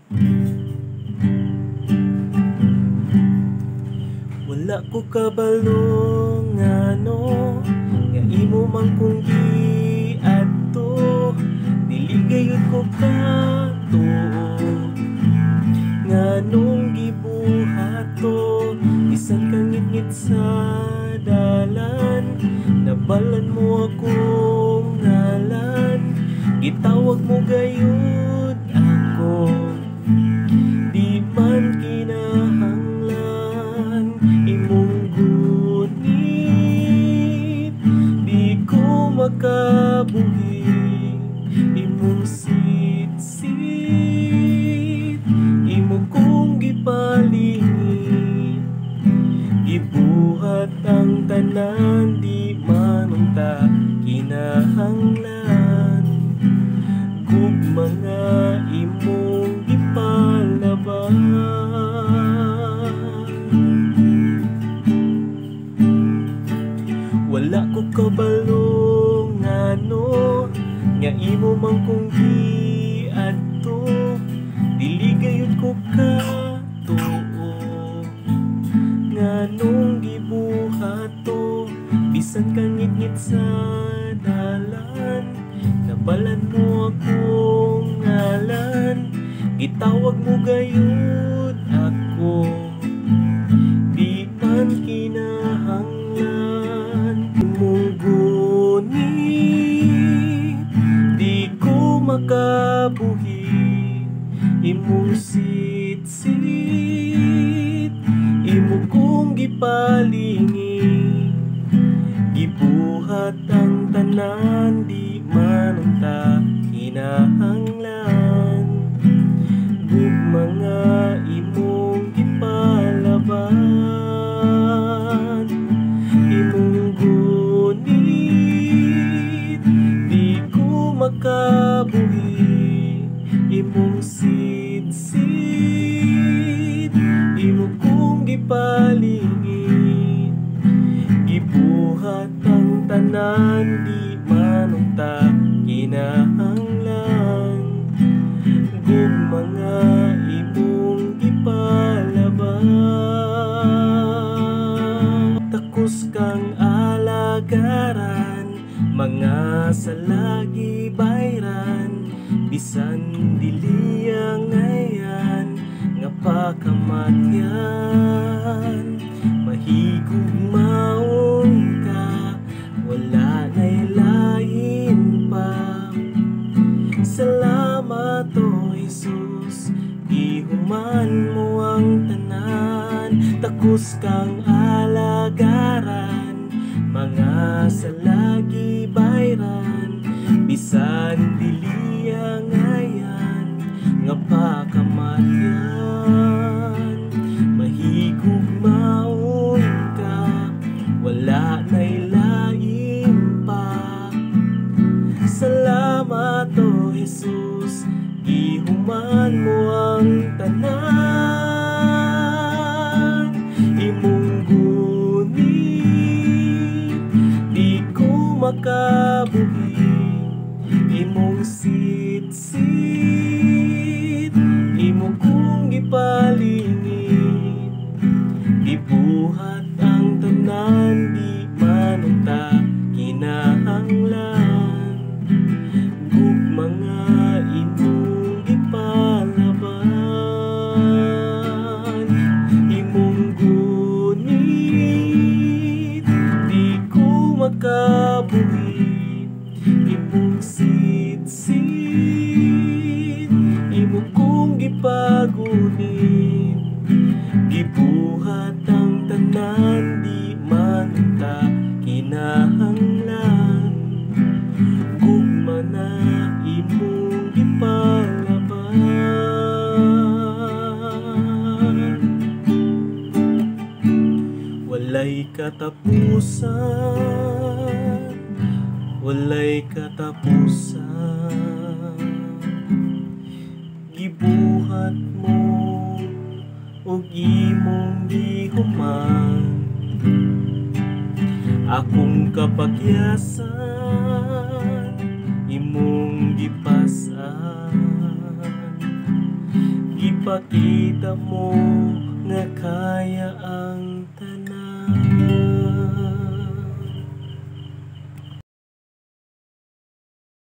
Wala ko kabalo ngano nga imo man kung giadto, dili gayud ko kato nganong gibuhato. Bisan kang ngit-ngit sa dalan, nabalan mo akong ngalan, gitawag mo gayud ako. Di man kinahanglan imong gunit, di ko makabuhi imong sit-sit, imo kong gipalingit, gibuhat ang tanan, di manunta kinahanglan, gugma nga imong gipalaban. Wala ko kabalo ngano nga imo man kung giadto, dili gayud ko katuo nganong gibuhato. Bisan kang ngit-ngit sa dalan, nabalan mo akong ngalan, gitawag mo gayud ako. Di man kinahanglan imong gunit, di ko makabuhi imong sit-sit, imo kong gipalingit, gibuhat ang tanan, di manunta kinahanglan, gugma nga imong gipalaban. Imong gunit, di ko makabuhi imong sit-sit, imo kong gipalingit, gibuhat ang tanan, di manunta kinahanglan, gugma nga imong gipalaban. Takos kang alagaran, mga salagi bayran, bisan dili ang ngayan nga pakamatyan. Mahigugmaon ka, wala na'y lain pa. Salamat o Jesus, ihuman mo ang tanan. Takos kang alagaran, mga salagi bayran, bisan dili ang ngayan nga pakamatyan. Mahigugmaon ka, wala na'y lain pa. Salamat o Jesus, ihuman mo ang tanan. Imong gunit, di ko makabuhi imong sit-sit, imo kong gipalingit, gibuhat ang tanan, di manunta kinahanglan, gugma nga imong gipalaban. Imong gunit, di ko makabuhi imong sit-sit, imo kong gipagunit, gibuhat ang tanan, di manunta kinahanglan, gugma na imong gipalaban. Walay katapusan, walay katapusan, gibuhat mo og imong gihuman, akong kapagyasan imong gipasan, ipakita mo